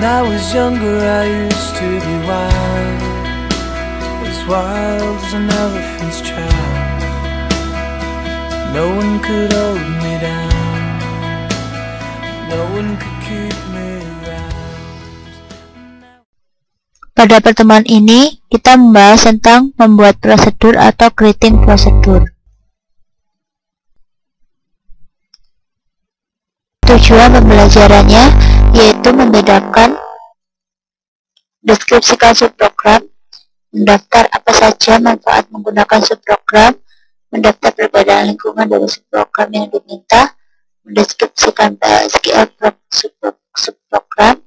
I was younger, I used to be wild as an elephant's child. No one could hold me down, no one could keep me around. Pada pertemuan ini, kita membahas tentang membuat prosedur atau creating prosedur. Tujuan pembelajarannya yaitu membedakan, deskripsikan subprogram, mendaftar apa saja manfaat menggunakan subprogram, mendaftar perbedaan lingkungan dari subprogram yang diminta, mendeskripsikan PLSQL subprogram,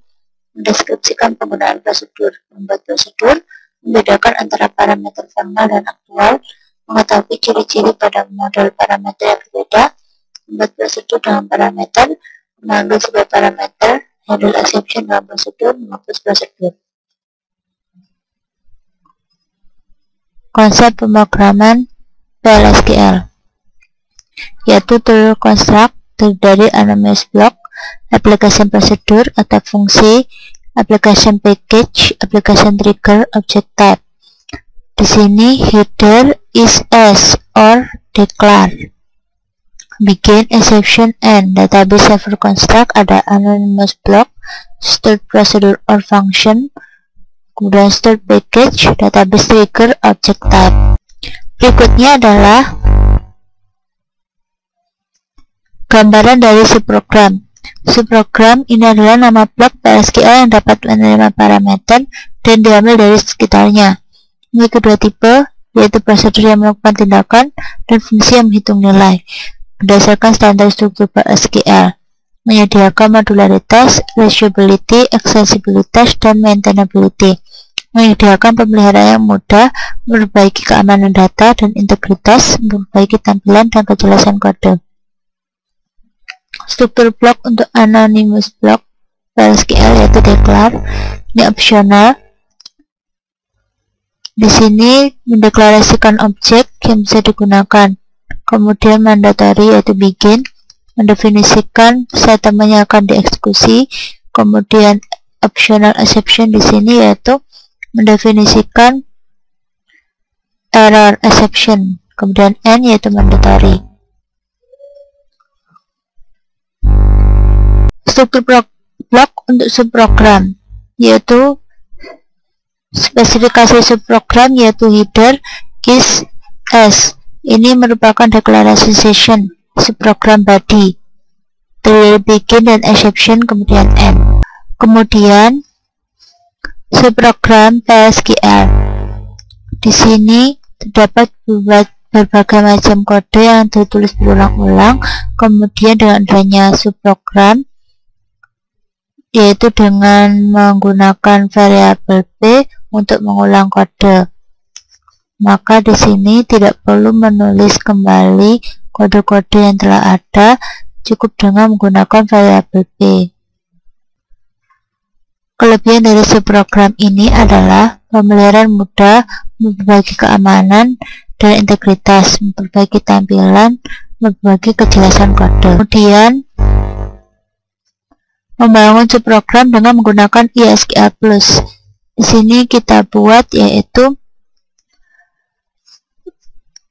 mendeskripsikan penggunaan prosedur, membuat prosedur, membedakan antara parameter formal dan aktual, mengetahui ciri-ciri pada model parameter yang berbeda, membuat prosedur dengan parameter, mengambil sebuah parameter, handle exception dalam prosedur, menghapus prosedur. Konsep pemrograman PLSQL yaitu tool construct terdiri dari anonymous block, application procedure atau fungsi, application package, application trigger, object type. Di sini header is as or declare, begin, exception, end. Database server construct ada anonymous block, stored procedure or function, kemudian stored package, database trigger, object type. Berikutnya adalah gambaran dari subprogram. Subprogram ini adalah nama blok PLSQL yang dapat menerima parameter dan diambil dari sekitarnya. Ini kedua tipe, yaitu prosedur yang melakukan tindakan dan fungsi yang menghitung nilai berdasarkan standar struktur PLSQL, menyediakan modularitas, reusability, accessibilitas, dan maintainability, menyediakan pemeliharaan yang mudah, memperbaiki keamanan data dan integritas, memperbaiki tampilan dan kejelasan kode. Struktur blok untuk anonymous block PLSQL yaitu declare, ini opsional. Di sini mendeklarasikan objek yang bisa digunakan. Kemudian mandatory yaitu begin, mendefinisikan statement yang akan dieksekusi. Kemudian optional exception di sini yaitu mendefinisikan error exception. Kemudian end yaitu mandatory. Struktur blok untuk subprogram yaitu spesifikasi subprogram yaitu header is as. Ini merupakan deklarasi session subprogram body, dari begin dan exception, kemudian end. Kemudian subprogram PLSQL. Di sini terdapat berbagai macam kode yang tertulis berulang-ulang. Kemudian dengan adanya subprogram, yaitu dengan menggunakan variabel p untuk mengulang kode, maka di sini tidak perlu menulis kembali kode-kode yang telah ada, cukup dengan menggunakan variabel p. Kelebihan dari subprogram ini adalah pemeliharaan mudah, memperbaiki keamanan dan integritas, memperbaiki tampilan, memperbaiki kejelasan kode. Kemudian membangun subprogram dengan menggunakan ISQL+. Di sini kita buat yaitu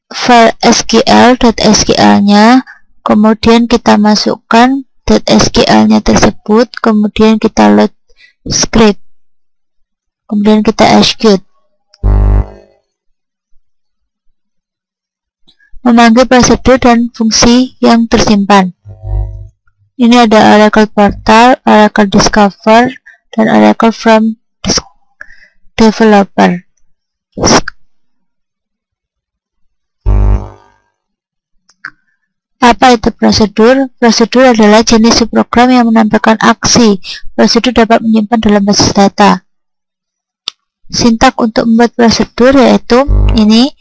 file SQL.SQL-nya, kemudian kita masukkan .SQL-nya tersebut, kemudian kita load script, kemudian kita execute. Memanggil prosedur dan fungsi yang tersimpan. Ini ada Oracle Portal, Oracle Discover, dan Oracle from Developer. Apa itu prosedur? Prosedur adalah jenis subprogram yang menampilkan aksi. Prosedur dapat menyimpan dalam basis data. Sintak untuk membuat prosedur yaitu ini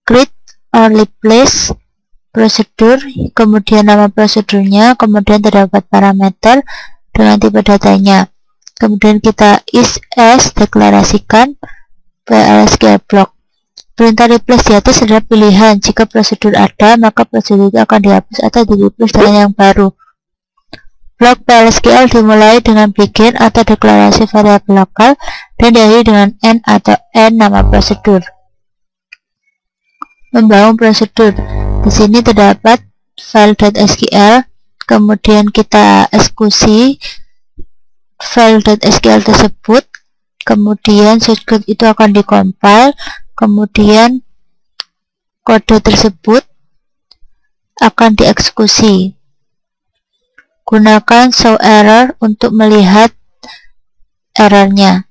create or replace prosedur, kemudian nama prosedurnya, kemudian terdapat parameter dengan tipe datanya. Kemudian kita is as, deklarasikan PLSQL block. Perintah replace di atas adalah pilihan. Jika prosedur ada, maka prosedur itu akan dihapus atau di-replace dengan yang baru. Blok PLSQL dimulai dengan begin atau deklarasi variabel lokal dan diakhiri dengan n atau n nama prosedur. Membangun prosedur. Di sini terdapat file.sql, kemudian kita eksekusi file.sql tersebut, kemudian source code itu akan dikompil, kemudian kode tersebut akan dieksekusi. Gunakan show error untuk melihat errornya.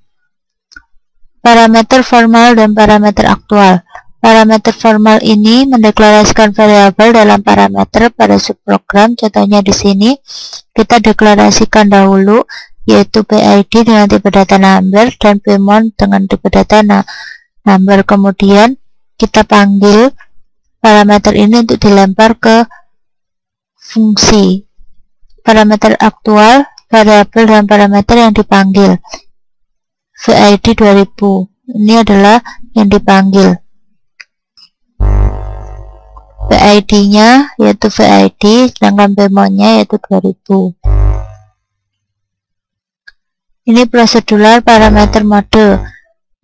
Parameter formal dan parameter aktual. Parameter formal ini mendeklarasikan variabel dalam parameter pada subprogram. Contohnya di sini kita deklarasikan dahulu yaitu PID dengan tipe data number dan PMON dengan tipe data number. Kemudian kita panggil parameter ini untuk dilempar ke fungsi. Parameter aktual, variabel dan parameter yang dipanggil. VID 2000. Ini adalah yang dipanggil. PID-nya yaitu VID, sedangkan PMON-nya yaitu 2000. Ini prosedural parameter mode.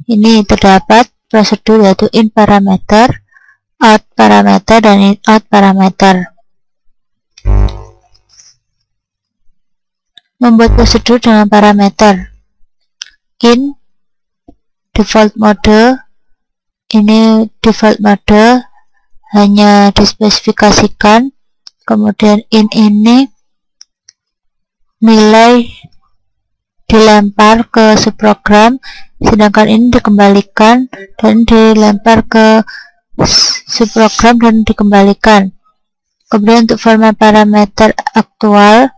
Ini terdapat prosedur yaitu in parameter, out parameter, dan in out parameter. Membuat prosedur dengan parameter in default mode. Ini default mode hanya dispesifikasikan, kemudian in ini nilai dilempar ke subprogram, sedangkan ini dikembalikan dan dilempar ke subprogram dan dikembalikan. Kemudian untuk format parameter aktual,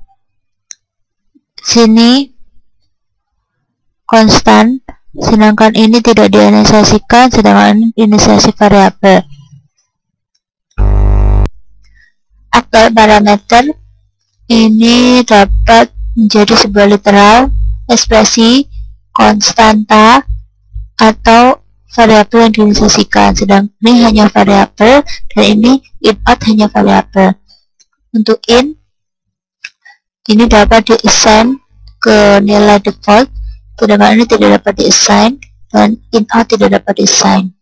sini konstan, sedangkan ini tidak diinisiasikan, sedangkan ini inisiasi variabel. Aktual parameter ini dapat menjadi sebuah literal, ekspresi, konstanta, atau variabel yang diinisiasikan, sedangkan ini hanya variabel dan ini in out hanya variabel. Untuk in ini dapat di-assign ke nilai default, sedangkan ini tidak dapat di-assign, dan in out tidak dapat di-assign.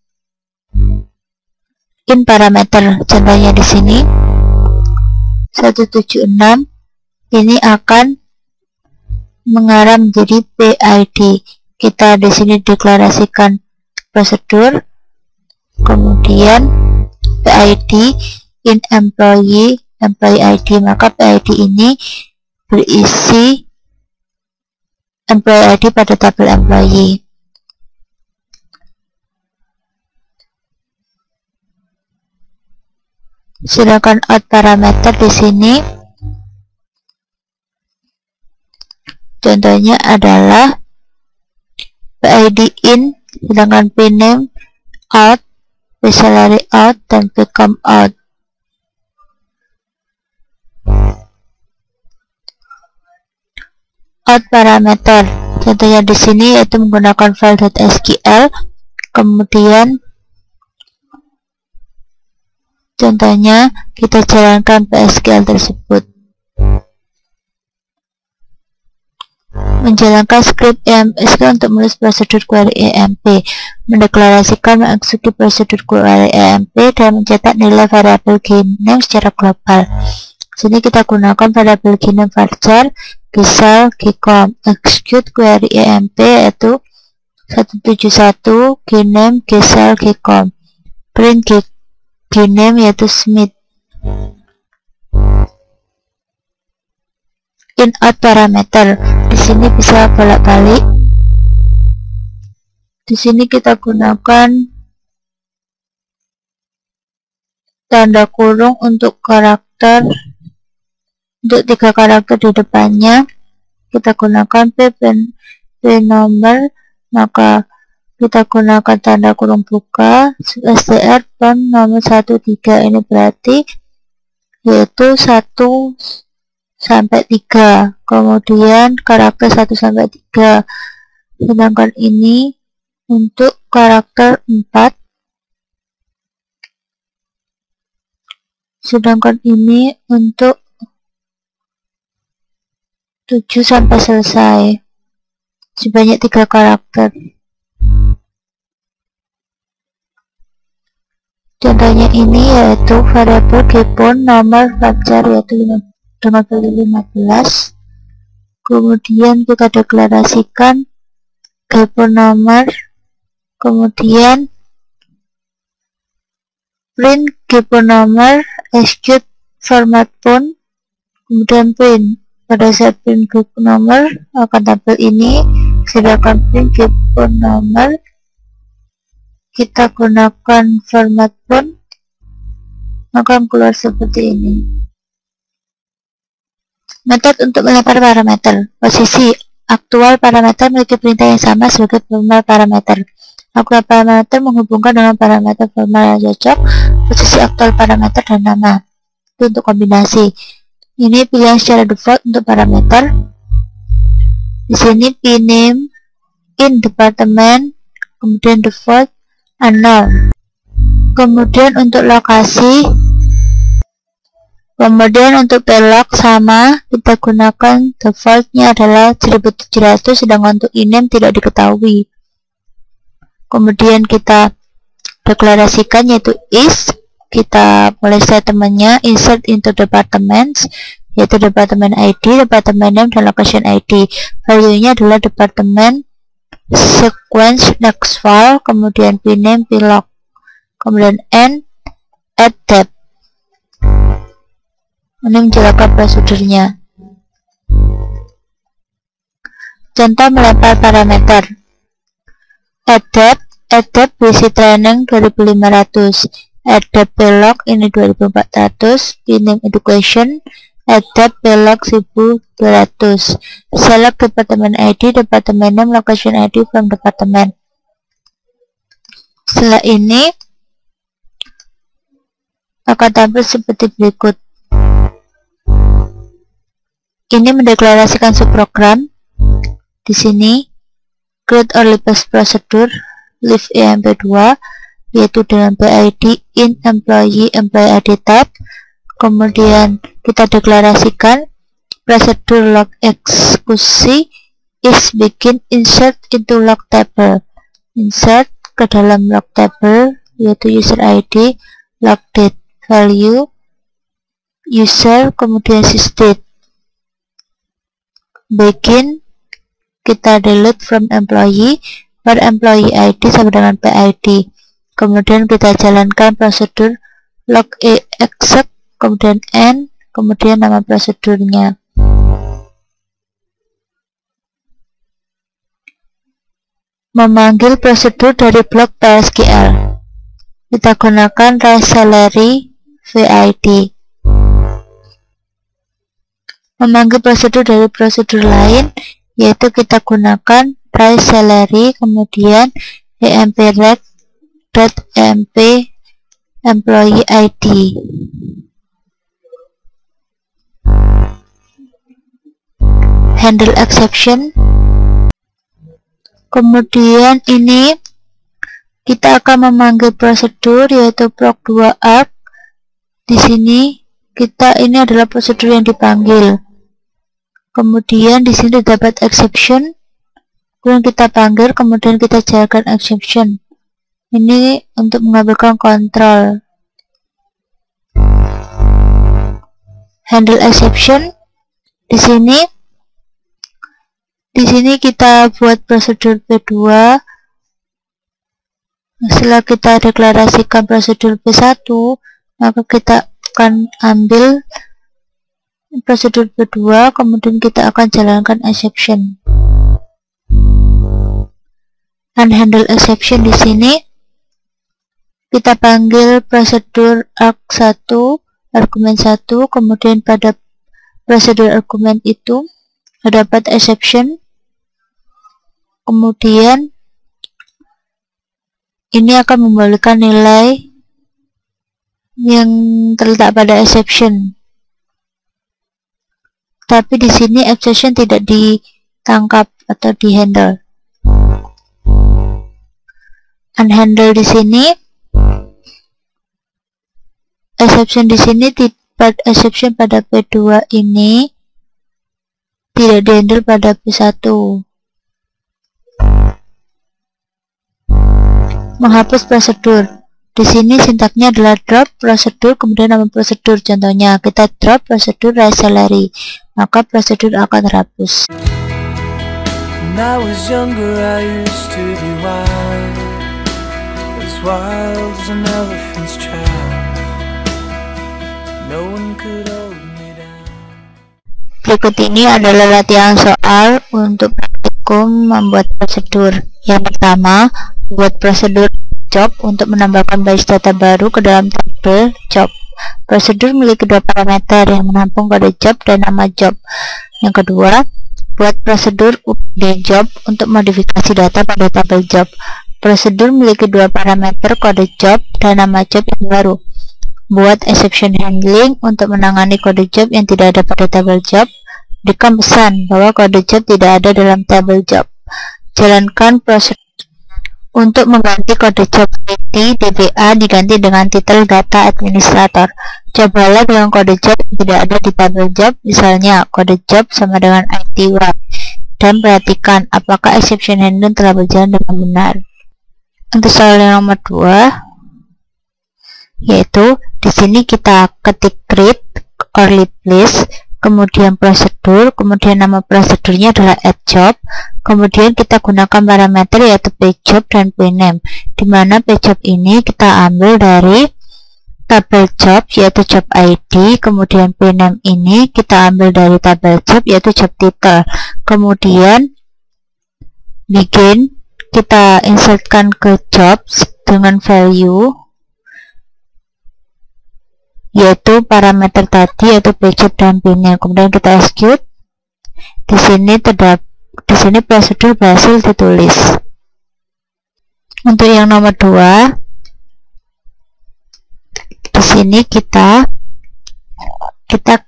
In parameter, contohnya di sini 176, ini akan mengarah menjadi PID. Kita di sini deklarasikan prosedur, kemudian PID in employee ID, maka PID ini berisi employee ID pada tabel employee. Sedangkan out parameter di sini contohnya adalah PID in, sedangkan pname out, psalary out, dan pcom out. Out parameter, contohnya di sini yaitu menggunakan file.sql, kemudian contohnya kita jalankan PSQL tersebut. Menjalankan script EMP untuk menulis prosedur query EMP, mendeklarasikan mengeksekusi prosedur query EMP dan mencetak nilai variabel keyname secara global. Sini kita gunakan variabel keyname varchar gisal gcom. Execute query EMP yaitu 171 keyname gisal gcom. Print keyname yaitu Smith. In out parameter, di sini bisa bolak-balik. Di sini kita gunakan tanda kurung untuk karakter, untuk 3 karakter di depannya. Kita gunakan p nomor, maka kita gunakan tanda kurung buka str pon nomor 13. Ini berarti yaitu 1 sampai 3, kemudian karakter 1 sampai 3, sedangkan ini untuk karakter 4, sedangkan ini untuk 7 sampai selesai sebanyak 3 karakter. Contohnya ini yaitu variabel keepon nomor fajar yaitu 15. Kemudian kita deklarasikan keepon nomor, kemudian print keepon nomor, execute format pun, kemudian print. Pada saat print keepon nomor akan tampil ini, sedangkan print keepon nomor kita gunakan format pun akan keluar seperti ini. Metode untuk melempar parameter. Posisi aktual parameter memiliki perintah yang sama sebagai formal parameter. Aktual parameter menghubungkan dengan parameter formal yang cocok, posisi aktual parameter dan nama. Itu untuk kombinasi. Ini pilihan secara default untuk parameter. Di sini pname, in department, kemudian default, unknown. Kemudian untuk lokasi, kemudian untuk payload sama, kita gunakan defaultnya adalah 1700, sedangkan untuk ename tidak diketahui. Kemudian kita deklarasikan yaitu is, kita mulai statementnya insert into departments, yaitu department ID, department name, dan location ID. Value-nya adalah department, sequence, next file, kemudian pname, payload, kemudian end, add tab. Ini menjelaskan prosedurnya. Contoh melempar parameter. Add berisi training 2500, add payload ini 2400, pname education, add payload 1200, select department ID, department name, location ID from department. Setelah ini akan tampil seperti berikut. Ini mendeklarasikan subprogram. Di sini create early pass procedure leave EMP2 yaitu dengan PID in employee ID tab. Kemudian kita deklarasikan prosedur log eksekusi is begin insert into log table, insert ke dalam log table yaitu user ID, log date, value, user, kemudian sysdate. Begin kita delete from employee, per employee ID sama dengan PID. Kemudian kita jalankan prosedur log exec, kemudian end, kemudian nama prosedurnya. Memanggil prosedur dari blok PSQL. Kita gunakan raise salary VID. Memanggil prosedur dari prosedur lain yaitu kita gunakan price salary, kemudian emp employee ID. Handle exception. Kemudian ini kita akan memanggil prosedur yaitu proc2 arg. Di sini ini adalah prosedur yang dipanggil. Kemudian di sini dapat exception, kemudian kita panggil, kemudian kita jalankan exception. Ini untuk mengambilkan kontrol. Handle exception. Di sini kita buat prosedur P2. Setelah kita deklarasikan prosedur P1, maka kita akan ambil prosedur P2, kemudian kita akan jalankan exception. Unhandle exception di sini kita panggil prosedur arg1, argumen 1, kemudian pada prosedur argumen itu terdapat exception. Kemudian ini akan membalikan nilai yang terletak pada exception. Tapi di sini exception tidak ditangkap atau dihandle. Unhandle di sini, exception di sini exception pada P2 ini tidak dihandle pada P1. Menghapus prosedur. Di sini sintaknya adalah drop prosedur kemudian nama prosedur. Contohnya kita drop prosedur raise salary, maka prosedur akan terhapus. When I was younger, I used to be wild as an elephant's child. No one could hold me down. Berikut ini adalah latihan soal untuk praktikum membuat prosedur. Yang pertama, buat prosedur job untuk menambahkan baris data baru ke dalam tabel job. Prosedur memiliki dua parameter yang menampung kode job dan nama job. Yang kedua, buat prosedur update job untuk modifikasi data pada tabel job. Prosedur memiliki dua parameter kode job dan nama job yang baru. Buat exception handling untuk menangani kode job yang tidak ada pada tabel job. Berikan pesan bahwa kode job tidak ada dalam tabel job. Jalankan prosedur untuk mengganti kode job IT DBA diganti dengan titel data administrator. Cobalah dengan kode job yang tidak ada di tabel job, misalnya kode job sama dengan IT web, dan perhatikan apakah exception handling telah berjalan dengan benar. Untuk soal yang nomor 2, yaitu di sini kita ketik create or replace, kemudian prosedur, kemudian nama prosedurnya adalah add job, kemudian kita gunakan parameter yaitu page job dan pname, di mana page job ini kita ambil dari tabel job yaitu job ID, kemudian pname ini kita ambil dari tabel job yaitu job title, kemudian begin kita insertkan ke jobs dengan value yaitu parameter tadi yaitu page job dan pname, kemudian kita execute. Di sini prosedur berhasil ditulis. Untuk yang nomor 2, di sini kita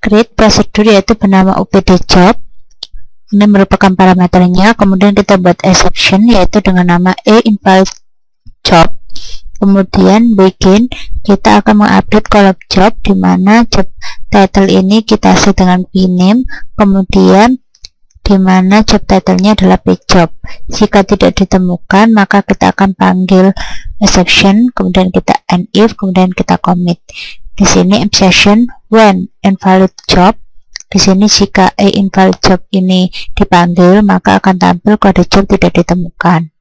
create prosedur yaitu bernama upd job. Ini merupakan parameternya, kemudian kita buat exception yaitu dengan nama invalid job. Kemudian begin, kita akan mengupdate kolom job di mana job title ini kita isi dengan pname, kemudian di mana job title-nya adalah page job. Jika tidak ditemukan, maka kita akan panggil exception, kemudian kita end if, kemudian kita commit. Di sini exception when invalid job. Di sini jika invalid job ini dipanggil, maka akan tampil kode job tidak ditemukan.